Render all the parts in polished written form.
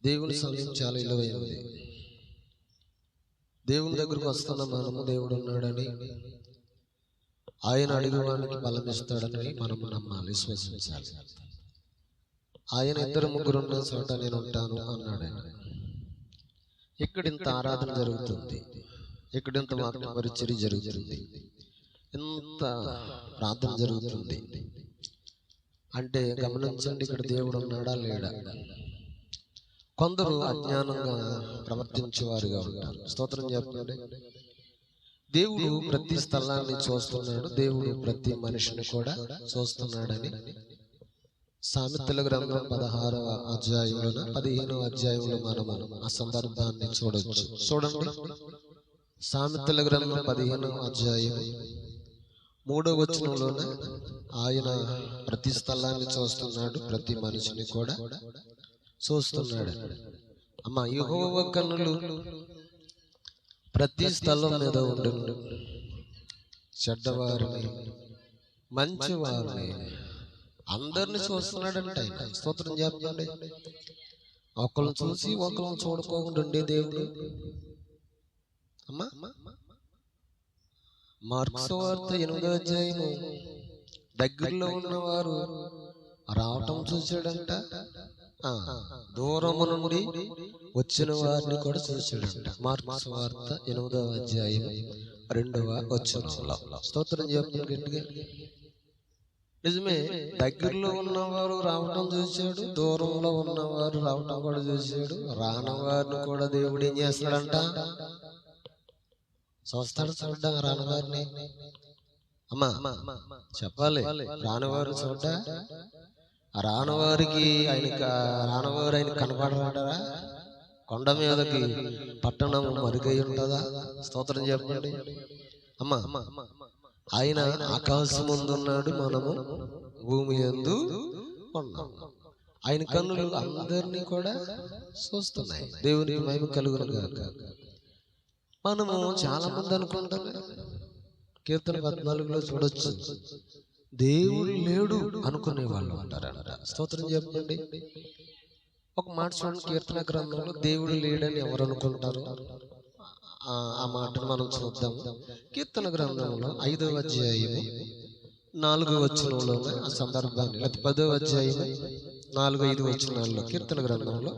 దేవుని సమయం చాలా విలువైనది. దేవుని దగ్గరకు వస్తున్న మనము దేవుడు ఉన్నాడని, ఆయన అడిగేవానికి బలం ఇస్తాడని మనము నమ్మాలి, విశ్వసించాలి. ఆయన 2-3 ఉన్న చోట నేను ఉంటాను అన్నాడు. ఇక్కడ ఇంత ఆరాధన జరుగుతుంది, ఇక్కడ ఇంత వాక్య పరిచర్య జరుగుతుంది, ఇంత ప్రార్థన జరుగుతుంది అంటే గమనించండి, ఇక్కడ దేవుడు ఉన్నాడా లేడా? కొందరు అజ్ఞానంగా ప్రవర్తించేవారుగా ఉంటారు. స్తోత్రం చెప్పండి. దేవుడు ప్రతి స్థలాన్ని చూస్తున్నాడు, దేవుడు ప్రతి మనిషిని కూడా చూస్తున్నాడని సామెతల గ్రంథం 16వ అధ్యాయంలో 15వ అధ్యాయంలో మనము ఆ సందర్భాన్ని చూడొచ్చు. చూడండి, సామెతల గ్రంథం 15వ అధ్యాయం 3వ వచనంలోనే ఆయన ప్రతి స్థలాన్ని చూస్తున్నాడు, ప్రతి మనిషిని కూడా చూస్తున్నాడు. అమ్మా, యెహోవా కన్నులు ప్రతి స్థలం మీద ఉండును, చెడ్డవారిని మంచివారిని అందరిని చూస్తున్నాడంట ఆయన. స్తోత్రం చెప్పండి. ఒకళ్ళని చూసి ఒకళ్ళని చూడుకోకుండా ఉండే దేవుడు. అమ్మా, మార్కు సువార్త 8వ అధ్యాయము దగ్గరలో ఉన్నవారు రావటం చూశాడంట, దూరము నుండి వచ్చిన వారిని కూడా చూశాడంట. మార్కు సువార్త 8వ అధ్యాయం 2వ వచనంలో. స్తోత్రం చెప్పండి గట్టిగా. నిజమే, దగ్గరలో ఉన్నవారు రావటం చూశాడు, దూరంలో ఉన్నవారు రావటం కూడా చూశాడు. రానవారిని కూడా దేవుడు ఏం చేస్తాడంట? చూస్తాడు. చూడ్డా రానవారిని. అమ్మా చెప్పాలి, రానవారు చూడ్డ. రానవారికి రానవారు ఆయన కనపడరాడరా? కొండ మీదకి పట్టణం మరుగై ఉంటుందా? స్తోత్రం చెప్పండి. అమ్మా, ఆయన ఆకాశం ముందున్నాడు, మనము భూమి యందు ఉన్నాం. ఆయన కన్నులు అందరినీ కూడా చూస్తున్నాయి. దేవునికి మహిమ కలుగును గాక. మనము చాలా మంది అనుకుంటాం, కీర్తన 14లో చూడొచ్చు, దేవుడు లేడు అనుకునే వాళ్ళు అంటారంట. స్తోత్రం చెప్పండి. ఒక మాట చూడండి, కీర్తన గ్రంథంలో దేవుడు లేడని ఎవరు అనుకుంటారు? ఆ మాటను మనం చూద్దాం. కీర్తన గ్రంథంలో 5వ అధ్యాయం 4వ వచనంలో ఆ సందర్భాన్ని, 10వ అధ్యాయం 4-5 వచనాల్లో కీర్తన గ్రంథంలో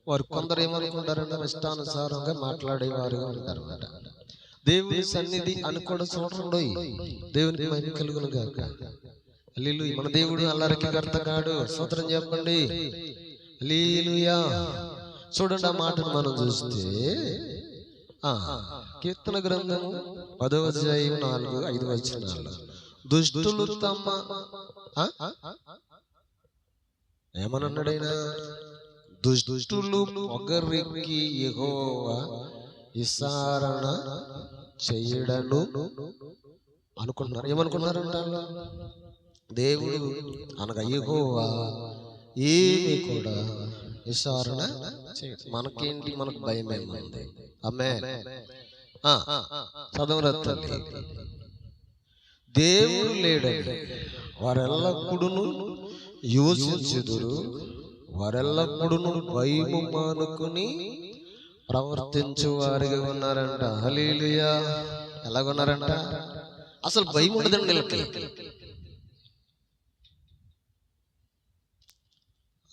వారు కొందరు ఏమనుకుంటారంటే ఇష్టానుసారంగా మాట్లాడేవారుగా ఉంటారు అన్నమాట. దేవుని సన్నిధి అని కూడా చూడండి. దేవునికి మహిమ కలుగును గాక. హల్లెలూయా. మన దేవుడు అల్లరికి కర్త కాడు. స్తోత్రం చెప్పండి. హల్లెలూయా. చూడండి, ఆ మాటను మనం చూస్తే కీర్తన గ్రంథము 10వ అధ్యాయం 4-5 వచనాలు, దుష్టులు తమ ఏమన్నాడైనా, దుష్టులు పొగరెక్కి యెహోవా విచారణ చెయ్యడను అనుకుంటున్నారు. ఏమనుకున్నారంట? దేవుడు అనగా యెహోవా ఏమి కూడా విచారణ చేయడు. మనకేంటి? మనకు భయం ఏమైంది? ఆమేన్. చదవరత్తాలి. దేవుడు లేడని వారెల్లప్పుడును యోచించుదురు, వారెల్లప్పుడును భయము మానుకుని ప్రవర్తించు వారిగా ఉన్నారంట. హల్లెలూయా. ఎలాగున్నారంట? అసలు భయం ఉండదండి వీళ్ళకి.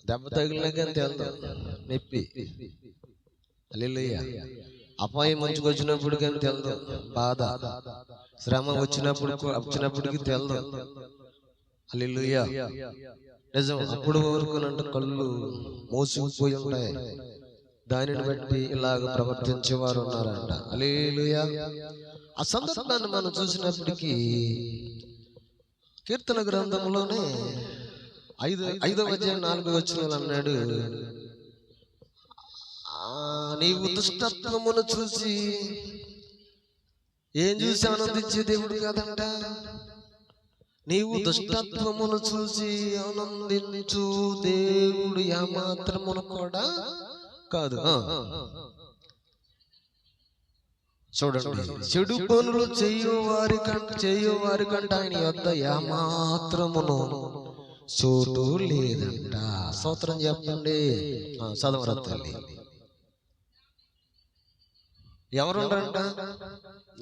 దెబ్బ తగిలినాక తెలుదు నొప్పి. హల్లెలూయా. అపాయం మంచుకు వచ్చినప్పుడు కానీ తెలుదు బాధ, శ్రమ వచ్చినప్పటికి తెలుదు. హల్లెలూయా. నిజం. అప్పుడు వరకు అంటే కళ్ళు మోసుకుపోయి ఉంటాయి, దానిని బట్టి ఇలాగ ప్రవర్తించేవారు ఉన్నారంట. హల్లెలూయా. ఆ సందర్భాన్ని మనం చూసినప్పటికీ కీర్తన గ్రంథంలోనే 5వ అధ్యాయం 4వ వచనం అన్నాడు, నీవు దుష్టత్వమును చూసి ఏం చూసి ఆనందించే దేవుడు కాదంట. నీవు దుష్టత్వమును చూసి ఆనందించు దేవుడు ఏమాత్రమును కూడా కాదు. చూడండి, చెడు పనులు చేయు వారి కంటే ఆయన యొద్ద ఏమాత్రమును చోటు లేదంట. స్తోత్రం చెప్పండి. చదవరా తల్లి. ఎవరుంటారంట?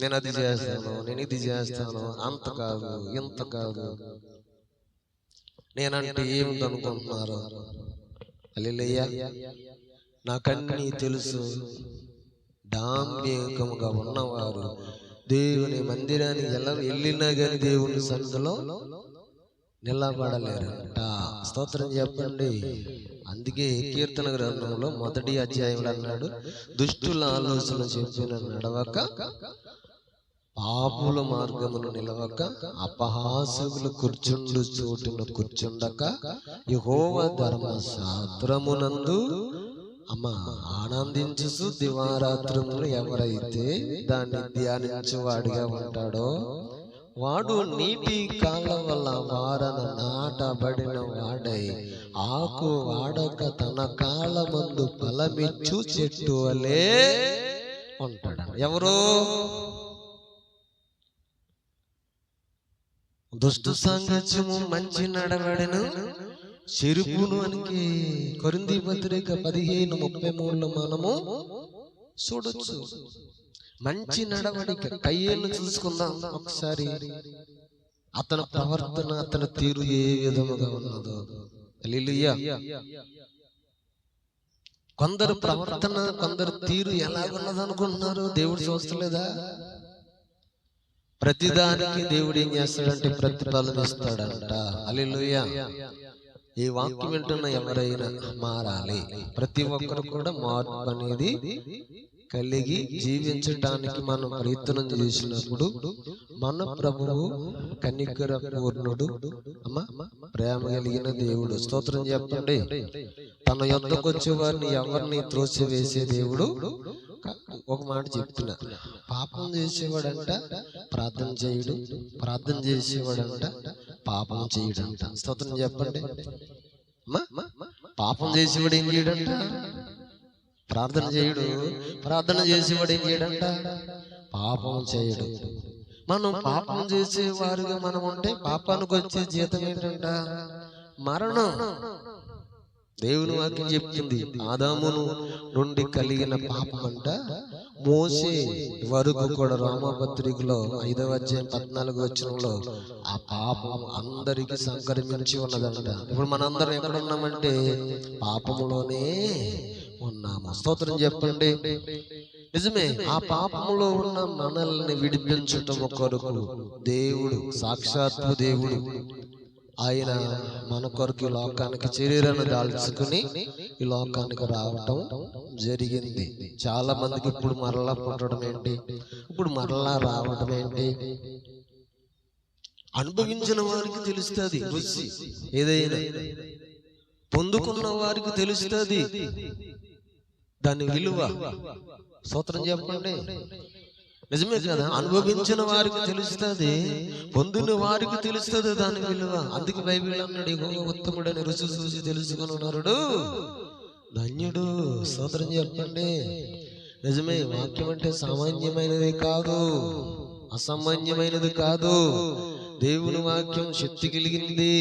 నేను అది చేస్తాను, నేను ఇది చేస్తాను, అంత కాదు, ఇంత కాదు, నేనంటే ఏమిటనుకుంటున్నారు? హల్లెలూయా. నాకన్నీ తెలుసు. డాంబికముగా ఉన్నవారు దేవుని మందిరానికి ఎలా వెళ్ళినా కానీ దేవుని సన్నిధిలో నిలబడలేరంట. స్తోత్రం చెప్పండి. అందుకే కీర్తన గ్రంథంలో 1వ అధ్యాయంలో అన్నాడు, దుష్టుల ఆలోచన చెప్పిన నడవక, పాపుల మార్గమును నిలవక, అపహాసకులు కూర్చుండు చోటున కూర్చుండక, యెహోవా ధర్మశాస్త్రమునందు ఆనందించు దివారాత్రములు ఎవరైతే దాన్ని ధ్యానించువాడిగా ఉంటాడో వాడు నీటి కాలవల వారన నాటబడిన వాడై ఆకు వాడక తన కాలమందు ఫలమిచ్చు చెట్టు వలే ఉంటాడు. ఎవరు? దుష్టు సాంగత్యము మంచి నడవడిను చెరుపును అనికి కొరింథీ పత్రిక 15:33 మనము చూడొచ్చు. మంచి నడవడిక. కయ్యేను చూసుకుందాం ఒకసారి. అతని ప్రవర్తన, అతని తీరు ఏ విధముగా ఉన్నదో. హల్లెలూయా. కొందరు ప్రవర్తన, కొందరు తీరు ఎలాగున్నది అనుకుంటున్నారు? దేవుడు చూస్తలేదా? ప్రతిదానికి దేవుడు ఏం చేస్తాడంటే ప్రతిఫలం ఇస్తాడంట. హల్లెలూయా. ఈ వాక్యం వింటున్న ఎవరైనా మారాలి. ప్రతి ఒక్కరు కూడా మార్పు అనేది కలిగి జీవించటానికి మనం ప్రయత్నం చేసినప్పుడు మన ప్రభువు కనికర పూర్ణుడు, ప్రేమ కలిగిన దేవుడు. స్తోత్రం చెప్పండి. తన యొద్దకు వచ్చే వారిని ఎవరిని త్రోసివేసే దేవుడు. ఒక మాట చెప్తున్నా, పాపం చేసేవాడంట ప్రార్థన చేయడు, ప్రార్థన చేసేవాడంట పాపం చేయడంట. స్తోత్రం చెప్పండి. పాపం చేసేవాడు ఏం చేయడంట? ప్రార్థన చేయడు. ప్రార్థన చేసేవాడు ఏం చేయడంట? పాపం చేయడు. మనం పాపం చేసేవారుగా మనం ఉంటే పాపానికి వచ్చే జీతం ఏంటంట? మరణం. దేవుని వాక్యం చెప్తుంది, ఆదామును నుండి కలిగిన పాపం అంట మోసే వరకు కూడా రోమాపత్రికలో 5వ అధ్యాయం 14వ వచనంలో ఆ పాపం అందరికి సంక్రమించి ఉన్నదంట. ఇప్పుడు మనందరం ఎక్కడ ఉన్నామంటే పాపములోనే ఉన్నాము. స్తోత్రం చెప్పండి. నిజమే. ఆ పాపములో ఉన్న మనల్ని విడిపించటం కొరకు దేవుడు, సాక్షాత్తు దేవుడు ఆయన మన కొరకు ఈ లోకానికి శరీరాన్ని దాల్చుకుని ఈ లోకానికి రావటం జరిగింది. చాలా మందికి ఇప్పుడు మరలా పుట్టడం ఏంటి, ఇప్పుడు మరలా రావటం ఏంటి? అనుభవించిన వారికి తెలుస్తుంది రుచి. ఏదైనా పొందుకున్న వారికి తెలుస్తుంది దాని విలువ. స్తోత్రం చెప్పండి. నిజమే కదా? అనుభవించిన వారికి తెలుస్తుంది, పొందిన వారికి తెలుస్తుంది దాని విలువ. అందుకే బైబిల్ అన్నాడు, యెహోవా ఉత్తముడని రుచి చూసి తెలుసుకుని నరుడు ధన్యుడు. స్తోత్రం చెప్పండి. నిజమే. వాక్యం అంటే సామాన్యమైనది కాదు, అసామాన్యమైనది కాదు. దేవుని వాక్యం శక్తి కలిగింది,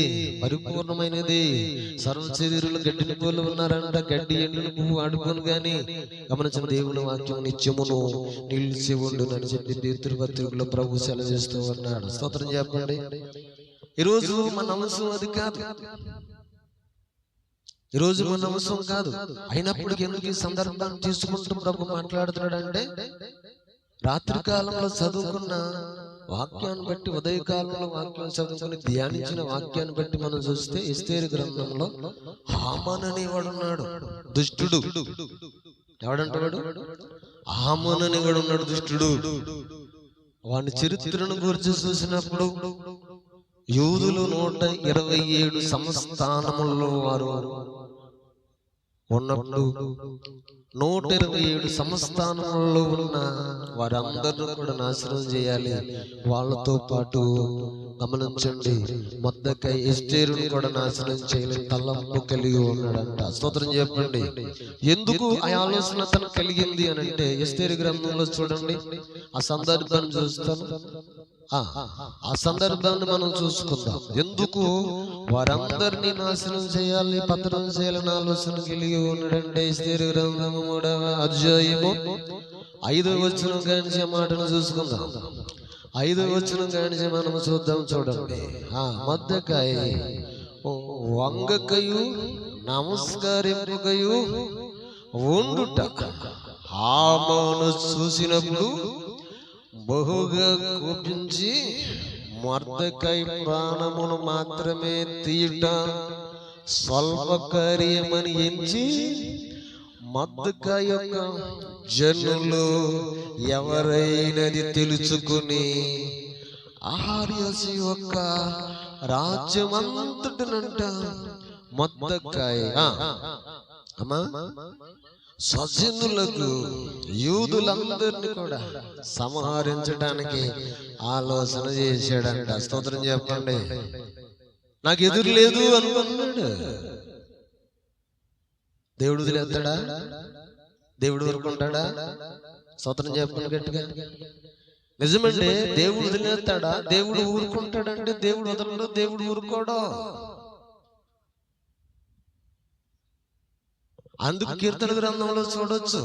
పరిపూర్ణమైనది. సర్వ శరీరులు గడ్డిని పోలు ఉన్నారంట, గడ్డి ఎండును పువ్వు ఆడుకోను గాని గమనించిన దేవుని వాక్యం నిత్యమును నిలిచి ఉండునని చెప్పి పేతురుపత్రికలో ప్రభు సెలవిస్తూ ఉన్నాడు. స్తోత్రం చెప్పండి. ఈరోజు మన అంశం అది కాదు, ఈరోజు మన అంశం కాదు. అయినప్పటికీ ఎందుకు ఈ సందర్భాన్ని తీసుకుంటూ ప్రభు మాట్లాడుతున్నాడు అంటే, రాత్రి కాలంలో చదువుకున్న వాక్యాన్ని బట్టి, ఉదయకాలంలో వాక్యం చదువుకుని ధ్యానించిన వాక్యాన్ని బట్టి మనం చూస్తే ఎస్తేరు గ్రంథంలో హామాను అనేవాడు ఉన్నాడు, దుష్టుడు. ఎవడంటాడు? హామాను అనేవాడు ఉన్నాడు, దుష్టుడు. వాని చరిత్రను గురించి చూసినప్పుడు యూదులు 127 సంస్థానములలో వారు ఉన్నప్పుడు 127 సంస్థానంలో ఉన్న వారందరూ కూడా నాశనం చేయాలి. వాళ్ళతో పాటు గమనించండి, మొర్దెకై ఎస్తేరును కూడా నాశనం చేయాలని తలంపు కలిగి ఉన్నాడంట. స్తోత్రం చెప్పండి. ఎందుకు ఆ ఆలోచన తనకు కలిగింది అని అంటే, ఎస్తేరు గ్రంథంలో చూడండి, ఆ సందర్భాన్ని చూస్తాను. ఆ సందర్భాన్ని మనం చూసుకుందాం. ఎందుకు వారందరినీ నాశనం చేయాలి, పతనం చేయాలని ఆలోచన కలిగి ఉన్నాడంటే ఎస్తేరు గ్రంథము 3వ అధ్యాయము 5వ వచనం కానించి మాటను చూసుకుందాం. 5వ వచనం కానించి మనం చూద్దాం. చూడండి, మొర్దెకై వంగకయు నమస్కరింపకయు ఉండుట హామాను చూసినప్పుడు బహుగా కోపించి మొర్దెకై ప్రాణమును మాత్రమే తీయుట స్వల్ప కార్యమని ఎంచి మొర్దెకై యొక్క జనులు ఎవరైనది తెలుసుకుని అహర్యసు యొక్క రాజ్యమంతటనంట మొర్దెకై అమ్మా స్వజనులకు యూదులందరినీ కూడా సంహరించడానికి ఆలోచన చేశాడంట. స్తోత్రం చెప్పండి. నాకు ఎదురు లేదు అనుకున్నాడు. దేవుడు వదిలేస్తాడా? దేవుడు ఊరుకుంటాడా? స్తోత్రం చెప్పండి గట్టిగా. నిజమండి, దేవుడు వదిలేస్తాడా? దేవుడు ఊరుకుంటాడంటే దేవుడు వదలడు, దేవుడు ఊరుకోడు. అందుకు కీర్తన గ్రంథంలో చూడొచ్చు,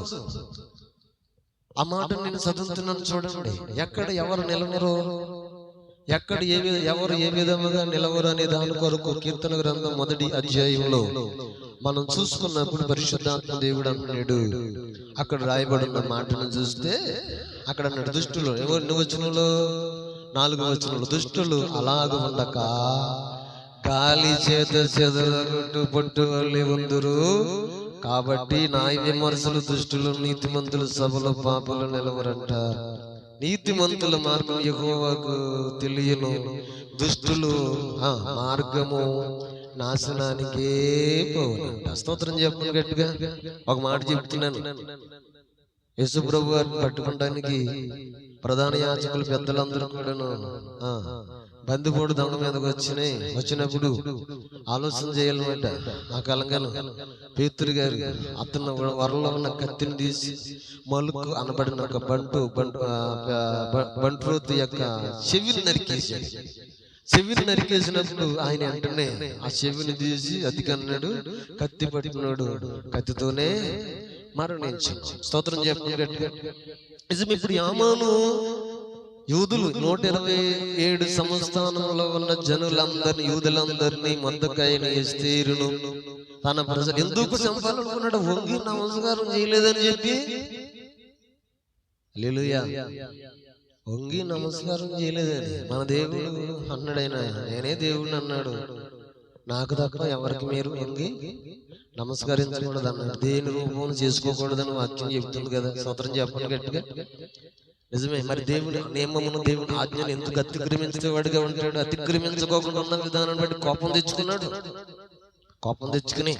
ఆ మాట నేను చదువుతున్నాను చూడండి. ఎక్కడ ఎవరు నిలవరు, ఎక్కడ ఎవరు ఏ విధముగా నిలవరు అనే దాని కొరకు కీర్తన గ్రంథం 1వ అధ్యాయంలో మనం చూసుకున్నప్పుడు పరిశుద్ధాత్మ దేవుడు అంటున్నాడు. అక్కడ రాయబడిన మాటను చూస్తే అక్కడ అన్నాడు, దుష్టులు ఎవరు వచనంలో 4వ వచనంలో దుష్టులు అలాగ ఉండక గాలి చేత చెదరగొట్టు పట్టు వల్లి ఉందురు. కాబట్టి న్యాయ విమర్శలు దుష్టులు, నీతిమంతులు సభలో పాపలు నిలవరంట. నీతిమంతుల మార్గం యెహోవాకు తెలియను, దుష్టులు మార్గము నాశనానికే పోవునంట. స్తోత్రం చెప్పండి గట్టిగా. ఒక మాట చెప్తున్నాను, యేసు ప్రభు వారిని పట్టుకోవడానికి ప్రధాన యాజకులు పెద్దలందరూ కూడాను బందిపోటు దండ మీదకి వచ్చినప్పుడు ఆలోచన చేయాలన్నమాట. ఆ కలంగాను పేతురు గారు అతను వరలో ఉన్న కత్తిని తీసి మలుకు అనబడిన ఒక బంట్రోతు యొక్క చెవిని నరికేసాడు. చెవిని నరికేసినప్పుడు ఆయన వెంటనే ఆ చెవిని తీసి అతికన్నాడు, కత్తి పట్టినాడు, కత్తితోనే మరణించు. స్తోత్రం చెప్పండి గట్టిగా. నిజం. ఇప్పుడు హామాను యూదులు 127 సంస్థానంలో ఉన్న జనులందరినీ, యూదులందరినీ, మొర్దెకైను, ఎస్తేరును తన ప్రజలు ఎందుకు చంపాలనుకున్నాడు? వంగి నమస్కారం చేయలేదని చెప్పి. హల్లెలూయా. వంగి నమస్కారం చేయలేదని మన దేవుడు అన్నాడు. ఆయన నేనే దేవుడిని అన్నాడు. నాకు తప్ప ఎవరికి మీరు వంగి నమస్కరించకూడదు అన్నాడు. దేని రూపం చేసుకోకూడదని వాక్యం చెప్తుంది కదా. స్తోత్రం చెప్పండి గట్టిగా. నిజమే. మరి దేవుడు నియమమును, దేవుని ఆజ్ఞను ఎందుకు అతిక్రమించేవాడిగా ఉంటాడు? అతిక్రమించుకోకుండా ఉన్న విధానం బట్టి కోపం తెచ్చుకున్నాడు. కోపం తెచ్చుకుని